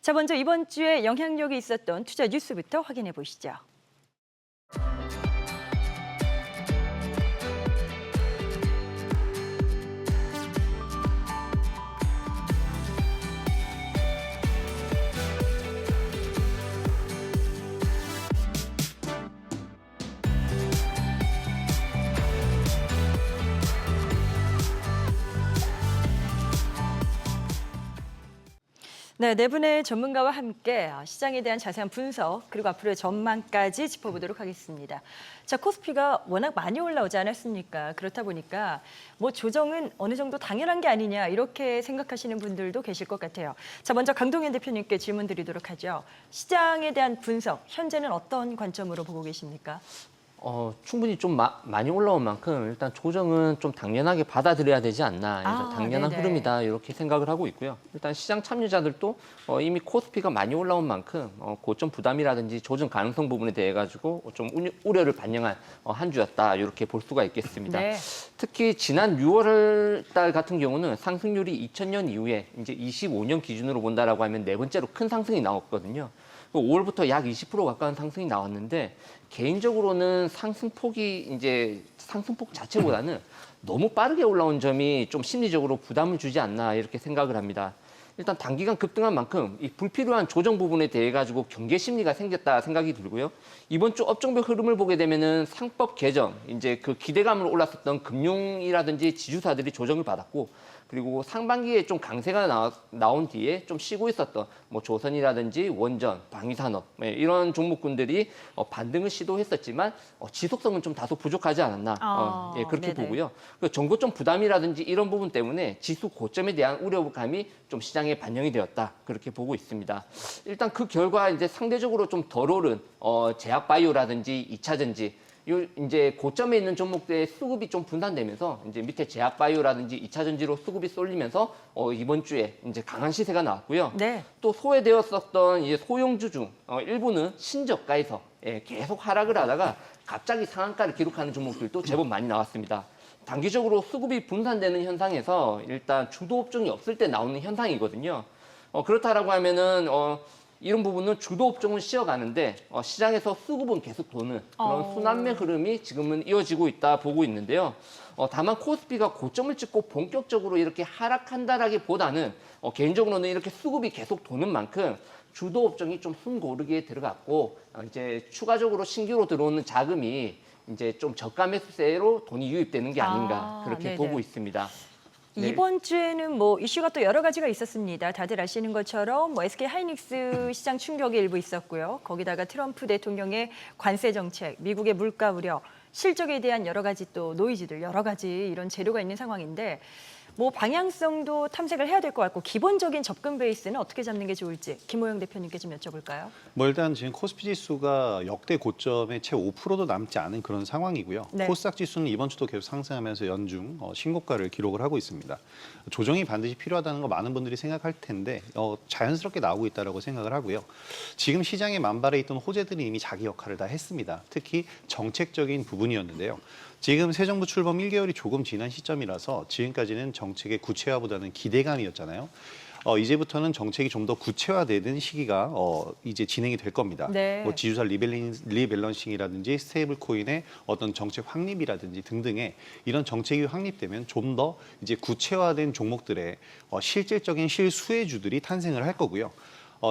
자, 먼저 이번 주에 영향력이 있었던 투자 뉴스부터 확인해 보시죠. 네, 네 분의 전문가와 함께 시장에 대한 자세한 분석 그리고 앞으로의 전망까지 짚어보도록 하겠습니다. 자, 코스피가 워낙 많이 올라오지 않았습니까? 그렇다 보니까 뭐 조정은 어느 정도 당연한 게 아니냐 이렇게 생각하시는 분들도 계실 것 같아요. 자, 먼저 강동현 대표님께 질문 드리도록 하죠. 시장에 대한 분석, 현재는 어떤 관점으로 보고 계십니까? 충분히 좀 많이 올라온 만큼 일단 조정은 좀 당연하게 받아들여야 되지 않나. 그래서 당연한 네네. 흐름이다 이렇게 생각을 하고 있고요. 일단 시장 참여자들도 이미 코스피가 많이 올라온 만큼 고점 부담이라든지 조정 가능성 부분에 대해 가지고 좀 우려를 반영한 한 주였다 이렇게 볼 수가 있겠습니다. 네. 특히 지난 6월 달 같은 경우는 상승률이 2000년 이후에 이제 25년 기준으로 본다라고 하면 네 번째로 큰 상승이 나왔거든요. 5월부터 약 20% 가까운 상승이 나왔는데 개인적으로는 상승폭 자체보다는 너무 빠르게 올라온 점이 좀 심리적으로 부담을 주지 않나 이렇게 생각을 합니다. 일단 단기간 급등한 만큼 이 불필요한 조정 부분에 대해 가지고 경계 심리가 생겼다 생각이 들고요. 이번 주 업종별 흐름을 보게 되면은 상법 개정, 이제 그 기대감으로 올랐었던 금융이라든지 지주사들이 조정을 받았고, 그리고 상반기에 좀 강세가 나온 뒤에 좀 쉬고 있었던 뭐 조선이라든지 원전, 방위산업 이런 종목군들이 반등을 시도했었지만 지속성은 좀 다소 부족하지 않았나 그렇게 네네. 보고요. 그 정고점 부담이라든지 이런 부분 때문에 지수 고점에 대한 우려감이 좀 시장에 반영이 되었다 그렇게 보고 있습니다. 일단 그 결과 이제 상대적으로 좀 덜 오른 제약바이오라든지 2차전지 이제 고점에 있는 종목들의 수급이 좀 분산되면서 이제 밑에 제약바이오라든지 2차전지로 수급이 쏠리면서 이번 주에 이제 강한 시세가 나왔고요. 네. 또 소외되었었던 이제 소형주 중 일부는 신저가에서 계속 하락을 하다가 갑자기 상한가를 기록하는 종목들도 제법 많이 나왔습니다. 단기적으로 수급이 분산되는 현상에서 일단 주도 업종이 없을 때 나오는 현상이거든요. 그렇다라고 하면은 이런 부분은 주도 업종은 쉬어가는데 시장에서 수급은 계속 도는 그런 순환매 흐름이 지금은 이어지고 있다 보고 있는데요. 다만 코스피가 고점을 찍고 본격적으로 이렇게 하락한다라기보다는 개인적으로는 이렇게 수급이 계속 도는 만큼 주도 업종이 좀 숨고르게 들어갔고 이제 추가적으로 신규로 들어오는 자금이 이제 좀 저가 매수세로 돈이 유입되는 게 아닌가 그렇게 네네. 보고 있습니다. 네. 이번 주에는 뭐 이슈가 또 여러 가지가 있었습니다. 다들 아시는 것처럼 뭐 SK 하이닉스 시장 충격이 일부 있었고요. 거기다가 트럼프 대통령의 관세 정책, 미국의 물가 우려, 실적에 대한 여러 가지 또 노이즈들, 여러 가지 이런 재료가 있는 상황인데 뭐 방향성도 탐색을 해야 될 것 같고 기본적인 접근 베이스는 어떻게 잡는 게 좋을지 김호영 대표님께 좀 여쭤볼까요? 뭐 일단 지금 코스피 지수가 역대 고점에 채 5%도 남지 않은 그런 상황이고요. 네. 코스닥 지수는 이번 주도 계속 상승하면서 연중 신고가를 기록을 하고 있습니다. 조정이 반드시 필요하다는 거 많은 분들이 생각할 텐데 자연스럽게 나오고 있다고 생각을 하고요. 지금 시장에 만발해 있던 호재들이 이미 자기 역할을 다 했습니다. 특히 정책적인 부분이었는데요. 지금 새 정부 출범 1개월이 조금 지난 시점이라서 지금까지는 정책의 구체화보다는 기대감이었잖아요. 이제부터는 정책이 좀 더 구체화되는 시기가 이제 진행이 될 겁니다. 네. 뭐 지주사 리밸런싱이라든지 스테이블 코인의 어떤 정책 확립이라든지 등등의 이런 정책이 확립되면 좀 더 이제 구체화된 종목들의 실질적인 실수혜주들이 탄생을 할 거고요.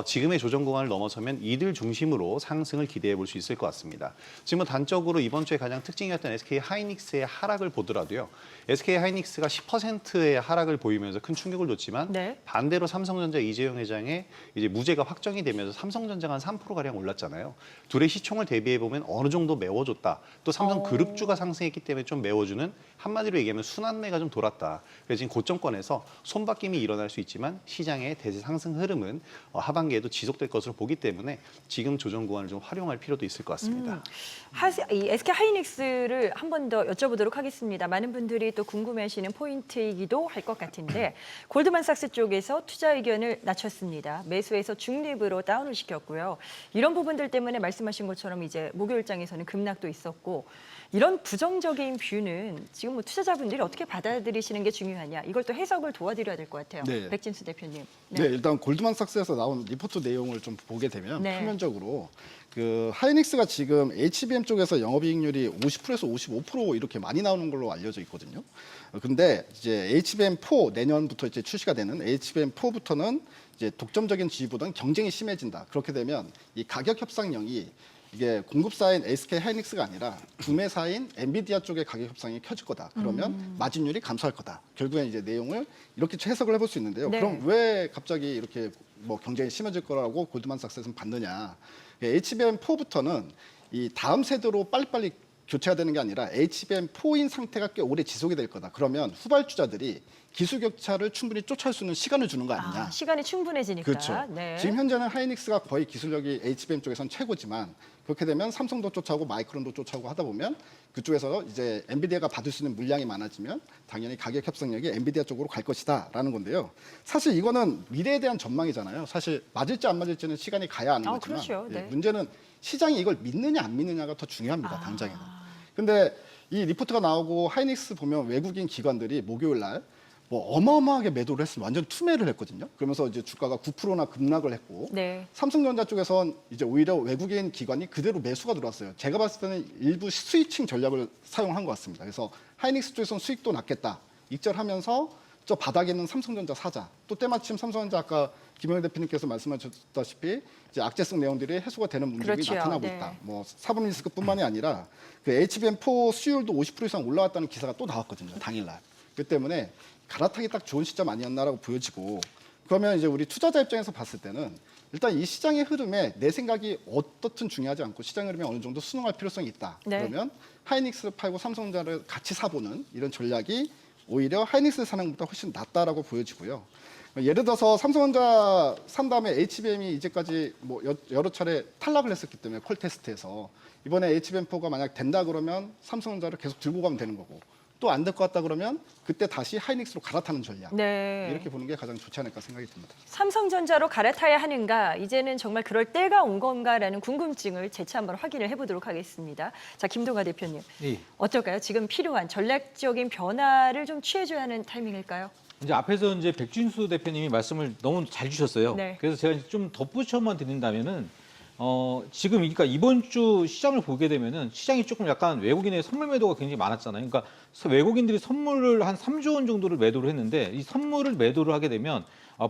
지금의 조정 구간을 넘어서면 이들 중심으로 상승을 기대해 볼 수 있을 것 같습니다. 지금 뭐 단적으로 이번 주에 가장 특징이었던 SK 하이닉스의 하락을 보더라도요. SK 하이닉스가 10%의 하락을 보이면서 큰 충격을 줬지만 네. 반대로 삼성전자 이재용 회장의 이제 무죄가 확정이 되면서 삼성전자가 한 3%가량 올랐잖아요. 둘의 시총을 대비해 보면 어느 정도 메워줬다. 또 삼성 그룹주가 상승했기 때문에 좀 메워주는 한마디로 얘기하면 순환매가 좀 돌았다. 그래서 지금 고점권에서 손바뀜이 일어날 수 있지만 시장의 대세 상승 흐름은 하반기에도 지속될 것으로 보기 때문에 지금 조정 구간을 좀 활용할 필요도 있을 것 같습니다. 이 SK 하이닉스를 한 번 더 여쭤보도록 하겠습니다. 많은 분들이 또 궁금해하시는 포인트이기도 할 것 같은데 골드만삭스 쪽에서 투자 의견을 낮췄습니다. 매수에서 중립으로 다운을 시켰고요. 이런 부분들 때문에 말씀하신 것처럼 이제 목요일장에서는 급락도 있었고 이런 부정적인 뷰는 지금 뭐 투자자분들이 어떻게 받아들이시는 게 중요하냐 이걸 또 해석을 도와드려야 될 것 같아요. 네. 백진수 대표님. 네, 일단 골드만삭스에서 나온 리포트 내용을 좀 보게 되면 네. 표면적으로 그 하이닉스가 지금 HBM 쪽에서 영업이익률이 50%에서 55% 이렇게 많이 나오는 걸로 알려져 있거든요. 근데 이제 HBM4 내년부터 이제 출시가 되는 HBM4부터는 이제 독점적인 지위보다는 경쟁이 심해진다. 그렇게 되면 이 가격 협상력이 이게 공급사인 SK 하이닉스가 아니라 구매사인 엔비디아 쪽의 가격 협상이 켜질 거다. 그러면 마진율이 감소할 거다. 결국엔 이제 내용을 이렇게 해석을 해볼 수 있는데요. 네. 그럼 왜 갑자기 이렇게 뭐 경쟁이 심해질 거라고 골드만삭스에서는 받느냐? HBM4부터는 이 다음 세대로 빨리빨리 교체가 되는 게 아니라 HBM4인 상태가 꽤 오래 지속이 될 거다. 그러면 후발주자들이 기술 격차를 충분히 쫓아올 수 있는 시간을 주는 거 아니냐? 시간이 충분해지니까. 그렇죠. 네. 지금 현재는 하이닉스가 거의 기술력이 HBM 쪽에선 최고지만 그렇게 되면 삼성도 쫓아오고 마이크론도 쫓아오고 하다 보면 그쪽에서 이제 엔비디아가 받을 수 있는 물량이 많아지면 당연히 가격 협상력이 엔비디아 쪽으로 갈 것이다라는 건데요. 사실 이거는 미래에 대한 전망이잖아요. 사실 맞을지 안 맞을지는 시간이 가야 아는 거지만 그렇죠. 네. 문제는 시장이 이걸 믿느냐 안 믿느냐가 더 중요합니다. 당장에는. 근데 이 리포트가 나오고 하이닉스 보면 외국인 기관들이 목요일 날 뭐 어마어마하게 매도를 했습니다. 완전 투매를 했거든요. 그러면서 이제 주가가 9%나 급락을 했고 네. 삼성전자 쪽에선 이제 오히려 외국인 기관이 그대로 매수가 들어왔어요. 제가 봤을 때는 일부 스위칭 전략을 사용한 것 같습니다. 그래서 하이닉스 쪽에서는 수익도 낮겠다. 익절하면서 저 바닥에 있는 삼성전자 사자. 또 때마침 삼성전자 아까 김영희 대표님께서 말씀하셨다시피 이제 악재성 내용들이 해소가 되는 움직임이 그렇죠. 나타나고 네. 있다. 뭐 사분 리스크뿐만이 아니라 그 HBM4 수율도 50% 이상 올라왔다는 기사가 또 나왔거든요. 당일날. 그 때문에 갈아타기 딱 좋은 시점 아니었나라고 보여지고 그러면 이제 우리 투자자 입장에서 봤을 때는 일단 이 시장의 흐름에 내 생각이 어떻든 중요하지 않고 시장 흐름에 어느 정도 순응할 필요성이 있다. 네. 그러면 하이닉스를 팔고 삼성전자를 같이 사보는 이런 전략이 오히려 하이닉스를 사는 것보다 훨씬 낫다라고 보여지고요. 예를 들어서 삼성전자 산 다음에 HBM이 이제까지 뭐 여러 차례 탈락을 했었기 때문에 콜 테스트에서 이번에 HBM4가 만약 된다 그러면 삼성전자를 계속 들고 가면 되는 거고 또 안 될 것 같다 그러면 그때 다시 하이닉스로 갈아타는 전략. 네. 이렇게 보는 게 가장 좋지 않을까 생각이 듭니다. 삼성전자로 갈아타야 하는가, 이제는 정말 그럴 때가 온 건가라는 궁금증을 재차 한번 확인을 해보도록 하겠습니다. 자, 김동관 대표님, 예. 어떨까요? 지금 필요한 전략적인 변화를 좀 취해줘야 하는 타이밍일까요? 이제 앞에서 이제 백진수 대표님이 말씀을 너무 잘 주셨어요. 네. 그래서 제가 이제 좀 덧붙여만 드린다면은 지금 그러니까 이번 주 시장을 보게 되면은 시장이 조금 약간 외국인의 선물 매도가 굉장히 많았잖아요. 그러니까 외국인들이 선물을 한 3조 원 정도를 매도를 했는데 이 선물을 매도를 하게 되면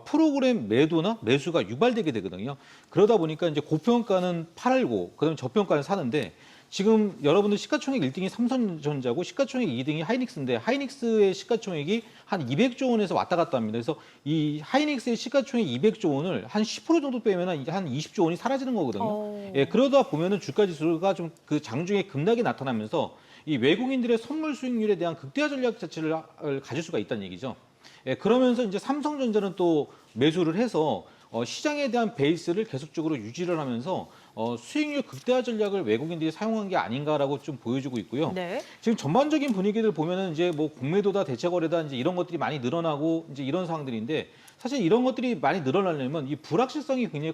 프로그램 매도나 매수가 유발되게 되거든요. 그러다 보니까 이제 고평가는 팔고 그다음에 저평가는 사는데 지금 여러분들 시가총액 1등이 삼성전자고 시가총액 2등이 하이닉스인데 하이닉스의 시가총액이 한 200조 원에서 왔다 갔다 합니다. 그래서 이 하이닉스의 시가총액 200조 원을 한 10% 정도 빼면 한 20조 원이 사라지는 거거든요. 예, 그러다 보면은 주가 지수가 좀 그 장중에 급락이 나타나면서 이 외국인들의 선물 수익률에 대한 극대화 전략 자체를 가질 수가 있다는 얘기죠. 예, 그러면서 이제 삼성전자는 또 매수를 해서 시장에 대한 베이스를 계속적으로 유지를 하면서 수익률 극대화 전략을 외국인들이 사용한 게 아닌가라고 좀 보여주고 있고요. 네. 지금 전반적인 분위기들 보면은 이제 뭐 공매도다 대체거래다 이제 이런 것들이 많이 늘어나고 이제 이런 상황들인데 사실 이런 것들이 많이 늘어나려면 이 불확실성이 굉장히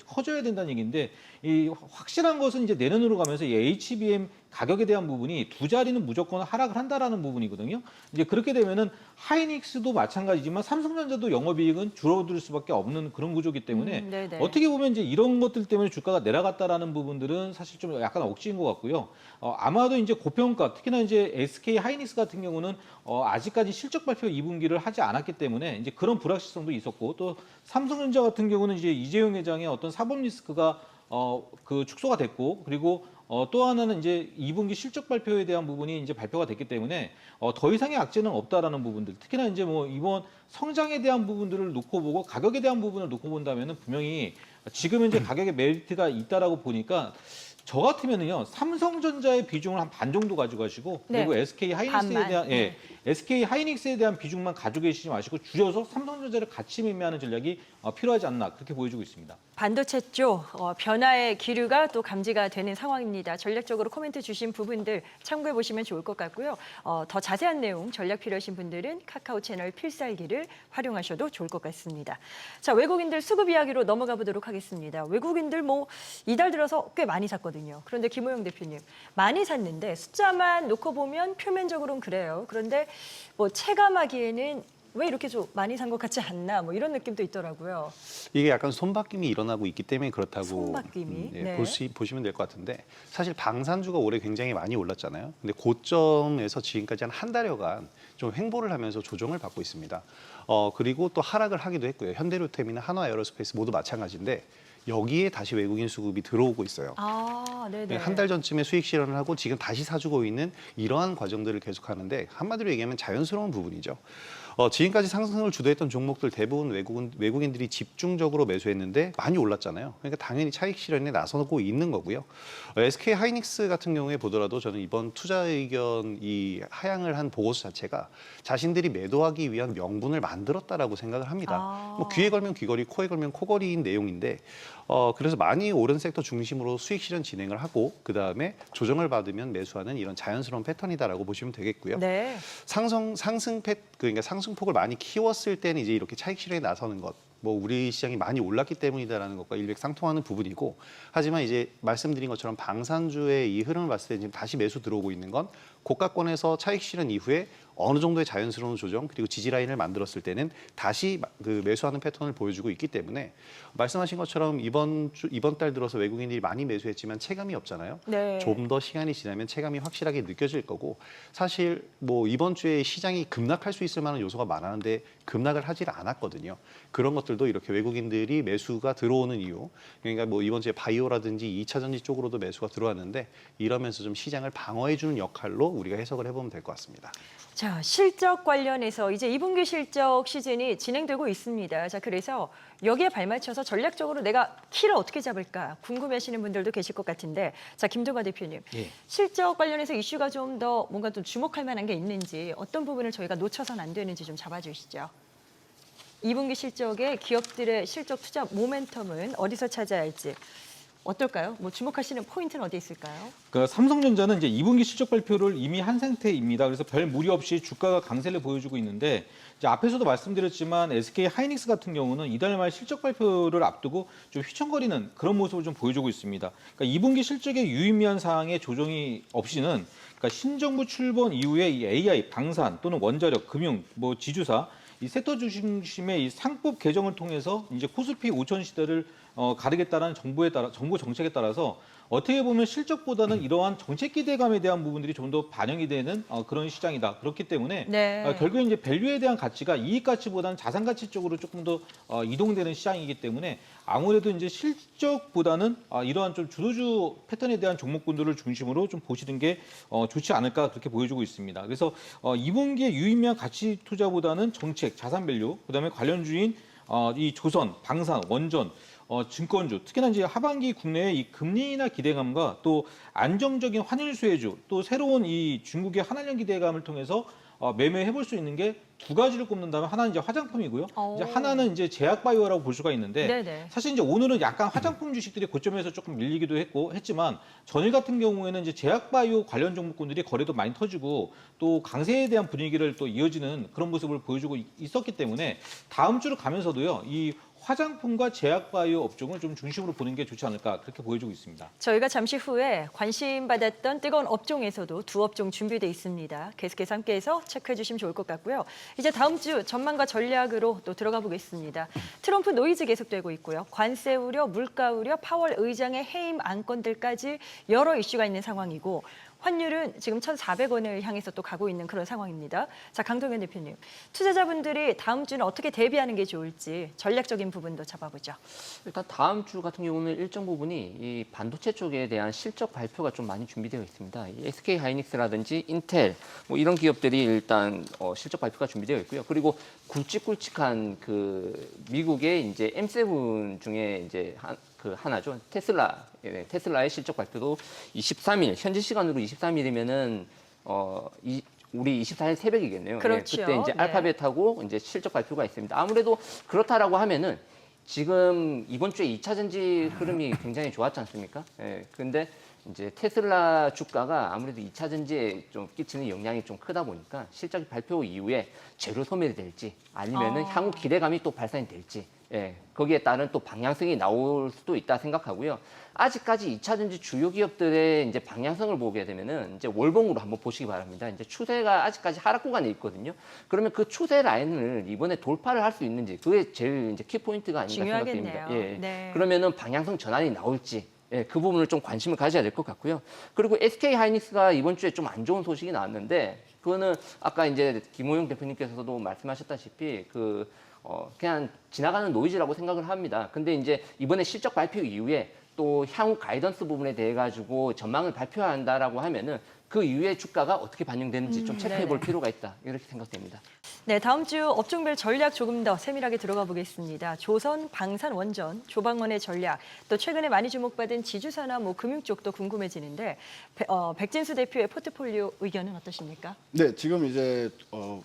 커져야 된다는 얘기인데 이 확실한 것은 이제 내년으로 가면서 이 HBM 가격에 대한 부분이 두 자리는 무조건 하락을 한다라는 부분이거든요. 이제 그렇게 되면은 하이닉스도 마찬가지지만 삼성전자도 영업이익은 줄어들 수밖에 없는 그런 구조이기 때문에 네네. 어떻게 보면 이제 이런 것들 때문에 주가가 내려갔다라는 부분들은 사실 좀 약간 억지인 것 같고요. 아마도 이제 고평가, 특히나 이제 SK 하이닉스 같은 경우는 아직까지 실적 발표 2분기를 하지 않았기 때문에 이제 그런 불확실성도 있었고 또 삼성전자 같은 경우는 이제 이재용 회장의 어떤 사법 리스크가 그 축소가 됐고 그리고 또 하나는 이제 2분기 실적 발표에 대한 부분이 이제 발표가 됐기 때문에 더 이상의 악재는 없다라는 부분들. 특히나 이제 뭐 이번 성장에 대한 부분들을 놓고 보고 가격에 대한 부분을 놓고 본다면은 분명히 지금 현재 가격에 메리트가 있다라고 보니까 저 같으면은요 삼성전자의 비중을 한 반 정도 가져가시고 그리고 네. SK 하이닉스에 반만. 대한 SK 하이닉스에 대한 비중만 가지고 계시지 마시고 줄여서 삼성전자를 같이 매매하는 전략이 필요하지 않나 그렇게 보여지고 있습니다. 반도체 쪽 변화의 기류가 또 감지가 되는 상황입니다. 전략적으로 코멘트 주신 부분들 참고해 보시면 좋을 것 같고요. 더 자세한 내용 전략 필요하신 분들은 카카오 채널 필살기를 활용하셔도 좋을 것 같습니다. 자, 외국인들 수급 이야기로 넘어가 보도록 하겠습니다. 외국인들 뭐 이달 들어서 꽤 많이 샀거든요. 그런데 김호영 대표님 많이 샀는데 숫자만 놓고 보면 표면적으로는 그래요. 그런데 뭐 체감하기에는 왜 이렇게 좀 많이 산 것 같지 않나 뭐 이런 느낌도 있더라고요. 이게 약간 손바뀜이 일어나고 있기 때문에 그렇다고 손바뀜이? 예, 네. 보시면 될 것 같은데 사실 방산주가 올해 굉장히 많이 올랐잖아요. 근데 고점에서 지금까지 한 한 달여간 좀 횡보를 하면서 조정을 받고 있습니다. 그리고 또 하락을 하기도 했고요. 현대로템이나 한화에어로스페이스 모두 마찬가지인데 여기에 다시 외국인 수급이 들어오고 있어요. 아, 네네. 한 달 전쯤에 수익 실현을 하고 지금 다시 사주고 있는 이러한 과정들을 계속하는데 한마디로 얘기하면 자연스러운 부분이죠. 지금까지 상승을 주도했던 종목들 대부분 외국인들이 집중적으로 매수했는데 많이 올랐잖아요. 그러니까 당연히 차익 실현에 나서고 있는 거고요. SK 하이닉스 같은 경우에 보더라도 저는 이번 투자 의견 이 하향을 한 보고서 자체가 자신들이 매도하기 위한 명분을 만들었다라고 생각을 합니다. 아. 뭐 귀에 걸면 귀걸이, 코에 걸면 코걸이인 내용인데 그래서 많이 오른 sek터 중심으로 수익 실현 진행을 하고 그 다음에 조정을 받으면 매수하는 이런 자연스러운 패턴이다라고 보시면 되겠고요. 네. 그러니까 상승폭을 많이 키웠을 때는 이제 이렇게 차익 실현에 나서는 것. 뭐 우리 시장이 많이 올랐기 때문이다라는 것과 일맥상통하는 부분이고 하지만 이제 말씀드린 것처럼 방산주의 이 흐름을 봤을 때 지금 다시 매수 들어오고 있는 건 고가권에서 차익 실현 이후에 어느 정도의 자연스러운 조정 그리고 지지 라인을 만들었을 때는 다시 그 매수하는 패턴을 보여주고 있기 때문에 말씀하신 것처럼 이번 달 들어서 외국인들이 많이 매수했지만 체감이 없잖아요. 네. 좀 더 시간이 지나면 체감이 확실하게 느껴질 거고 사실 뭐 이번 주에 시장이 급락할 수 있을 만한 요소가 많았는데 급락을 하질 않았거든요. 그런 것들도 이렇게 외국인들이 매수가 들어오는 이유 그러니까 뭐 이번 주에 바이오라든지 2차 전지 쪽으로도 매수가 들어왔는데 이러면서 좀 시장을 방어해 주는 역할로 우리가 해석을 해보면 될 것 같습니다. 자, 실적 관련해서 이제 2분기 실적 시즌이 진행되고 있습니다. 자, 그래서 여기에 발맞춰서 전략적으로 내가 키를 어떻게 잡을까 궁금해하시는 분들도 계실 것 같은데, 자, 김동관 대표님, 예. 실적 관련해서 이슈가 좀 더 뭔가 좀 주목할 만한 게 있는지 어떤 부분을 저희가 놓쳐서는 안 되는지 좀 잡아주시죠. 2분기 실적의 기업들의 실적 투자 모멘텀은 어디서 찾아야 할지 어떨까요? 뭐 주목하시는 포인트는 어디 있을까요? 그러니까 삼성전자는 이제 2분기 실적 발표를 이미 한 상태입니다. 그래서 별 무리 없이 주가가 강세를 보여주고 있는데 이제 앞에서도 말씀드렸지만 SK 하이닉스 같은 경우는 이달 말 실적 발표를 앞두고 좀 휘청거리는 그런 모습을 좀 보여주고 있습니다. 그러니까 2분기 실적의 유의미한 사항의 조정이 없이는 그러니까 신정부 출범 이후에 이 AI, 방산 또는 원자력, 금융, 뭐 지주사 이 섹터 중심의 이 상법 개정을 통해서 이제 코스피 5천 시대를 가르겠다는 정부 정책에 따라서 어떻게 보면 실적보다는 이러한 정책 기대감에 대한 부분들이 좀 더 반영이 되는 그런 시장이다. 그렇기 때문에 네. 결국에 이제 밸류에 대한 가치가 이익 가치보다는 자산 가치 쪽으로 조금 더 이동되는 시장이기 때문에 아무래도 이제 실적보다는 이러한 좀 주도주 패턴에 대한 종목군들을 중심으로 좀 보시는 게 좋지 않을까 그렇게 보여주고 있습니다. 그래서 2분기에 유의미한 가치 투자보다는 정책, 자산 밸류, 그다음에 관련주인 이 조선, 방산, 원전, 증권주, 특히나 이제 하반기 국내의 이 금리 인하 기대감과 또 안정적인 환율 수혜주, 또 새로운 이 중국의 한한령 기대감을 통해서 매매해볼 수 있는 게 두 가지를 꼽는다면 하나는 이제 화장품이고요. 이제 하나는 이제 제약바이오라고 볼 수가 있는데 네네. 사실 이제 오늘은 약간 화장품 주식들이 고점에서 조금 밀리기도 했지만 전일 같은 경우에는 이제 제약바이오 관련 종목군들이 거래도 많이 터지고 또 강세에 대한 분위기를 또 이어지는 그런 모습을 보여주고 있었기 때문에 다음 주를 가면서도요. 이 화장품과 제약바이오 업종을 좀 중심으로 보는 게 좋지 않을까 그렇게 보여주고 있습니다. 저희가 잠시 후에 관심 받았던 뜨거운 업종에서도 두 업종 준비돼 있습니다. 계속해서 함께해서 체크해 주시면 좋을 것 같고요. 이제 다음 주 전망과 전략으로 또 들어가 보겠습니다. 트럼프 노이즈 계속되고 있고요. 관세 우려, 물가 우려, 파월 의장의 해임 안건들까지 여러 이슈가 있는 상황이고 환율은 지금 1,400원을 향해서 또 가고 있는 그런 상황입니다. 자, 강동현 대표님, 투자자분들이 다음 주는 어떻게 대비하는 게 좋을지 전략적인 부분도 잡아보죠. 일단 다음 주 같은 경우는 일정 부분이 이 반도체 쪽에 대한 실적 발표가 좀 많이 준비되어 있습니다. 이 SK 하이닉스라든지 인텔 뭐 이런 기업들이 일단 실적 발표가 준비되어 있고요. 그리고 굵직굵직한 그 미국의 이제 M7 중에 이제 하나죠. 테슬라의 실적 발표도 23일, 현지 시간으로 23일이면은 우리 24일 새벽이겠네요. 그렇죠. 그때 이제 네. 알파벳하고 이제 실적 발표가 있습니다. 아무래도 그렇다라고 하면은 지금 이번 주에 2차 전지 흐름이 굉장히 좋았지 않습니까? 근데 이제 테슬라 주가가 아무래도 2차 전지에 좀 끼치는 영향이 좀 크다 보니까 실적 발표 이후에 재료 소멸이 될지 아니면은 향후 기대감이 또 발산이 될지 거기에 따른 또 방향성이 나올 수도 있다 생각하고요. 아직까지 2차전지 주요 기업들의 이제 방향성을 보게 되면은 이제 월봉으로 한번 보시기 바랍니다. 이제 추세가 아직까지 하락 구간에 있거든요. 그러면 그 추세 라인을 이번에 돌파를 할 수 있는지 그게 제일 이제 키 포인트가 아닌가 중요하겠네요. 생각됩니다. 네. 그러면은 방향성 전환이 나올지 그 부분을 좀 관심을 가져야 될 것 같고요. 그리고 SK 하이닉스가 이번 주에 좀 안 좋은 소식이 나왔는데 그거는 아까 이제 김호용 대표님께서도 말씀하셨다시피 그냥 지나가는 노이즈라고 생각을 합니다. 근데 이제 이번에 실적 발표 이후에 또 향후 가이던스 부분에 대해 가지고 전망을 발표해야 한다라고 하면은 그 이후에 주가가 어떻게 반영되는지 좀 체크해 볼 네네. 필요가 있다. 이렇게 생각됩니다. 네, 다음 주 업종별 전략 조금 더 세밀하게 들어가 보겠습니다. 조선, 방산, 원전, 조방원의 전략, 또 최근에 많이 주목받은 지주사나 금융 쪽도 궁금해지는데 백진수 대표의 포트폴리오 의견은 어떠십니까? 네, 지금 이제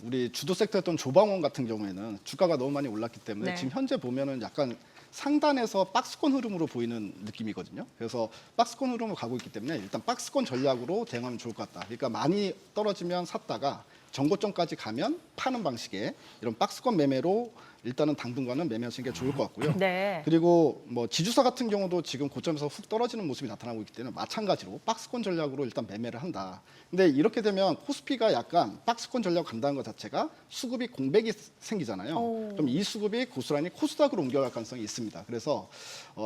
우리 주도 섹터였던 조방원 같은 경우에는 주가가 너무 많이 올랐기 때문에 네. 지금 현재 보면은 약간 상단에서 박스권 흐름으로 보이는 느낌이거든요. 그래서 박스권 흐름으로 가고 있기 때문에 일단 박스권 전략으로 대응하면 좋을 것 같다. 그러니까 많이 떨어지면 샀다가 정고점까지 가면 파는 방식의 이런 박스권 매매로 일단은 당분간은 매매하시는 게 좋을 것 같고요. 네. 그리고 지주사 같은 경우도 지금 고점에서 훅 떨어지는 모습이 나타나고 있기 때문에 마찬가지로 박스권 전략으로 일단 매매를 한다. 근데 이렇게 되면 코스피가 약간 박스권 전략 간다는 것 자체가 수급이 공백이 생기잖아요. 오. 그럼 이 수급이 고스란히 코스닥으로 옮겨갈 가능성이 있습니다. 그래서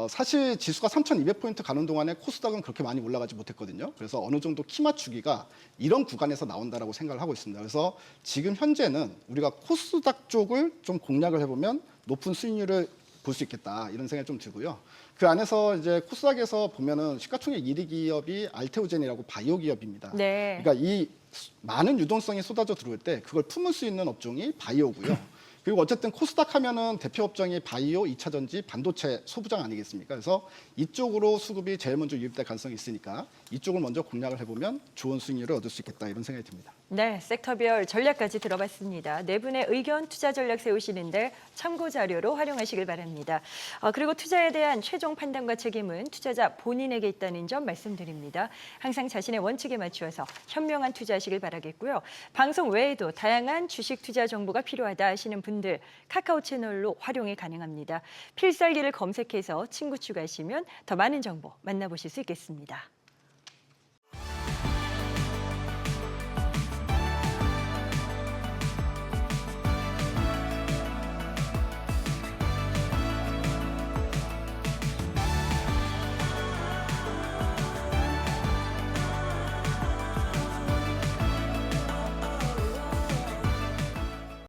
사실 지수가 3,200포인트 가는 동안에 코스닥은 그렇게 많이 올라가지 못했거든요. 그래서 어느 정도 키 맞추기가 이런 구간에서 나온다라고 생각을 하고 있습니다. 그래서 지금 현재는 우리가 코스닥 쪽을 좀 공략을 해보면 높은 수익률을 볼 수 있겠다 이런 생각이 좀 들고요. 그 안에서 이제 코스닥에서 보면은 시가총액 1위 기업이 알테오젠이라고 바이오 기업입니다. 네. 그러니까 이 많은 유동성이 쏟아져 들어올 때 그걸 품을 수 있는 업종이 바이오고요. 그리고 어쨌든 코스닥 하면은 대표 업종이 바이오, 2차 전지, 반도체 소부장 아니겠습니까? 그래서 이쪽으로 수급이 제일 먼저 유입될 가능성이 있으니까 이쪽을 먼저 공략을 해보면 좋은 수익률을 얻을 수 있겠다 이런 생각이 듭니다. 네, 섹터별 전략까지 들어봤습니다. 네 분의 의견 투자 전략 세우시는데 참고 자료로 활용하시길 바랍니다. 그리고 투자에 대한 최종 판단과 책임은 투자자 본인에게 있다는 점 말씀드립니다. 항상 자신의 원칙에 맞추어서 현명한 투자하시길 바라겠고요. 방송 외에도 다양한 주식 투자 정보가 필요하다 하시는 분들 카카오 채널로 활용이 가능합니다. 필살기를 검색해서 친구 추가하시면 더 많은 정보 만나보실 수 있겠습니다.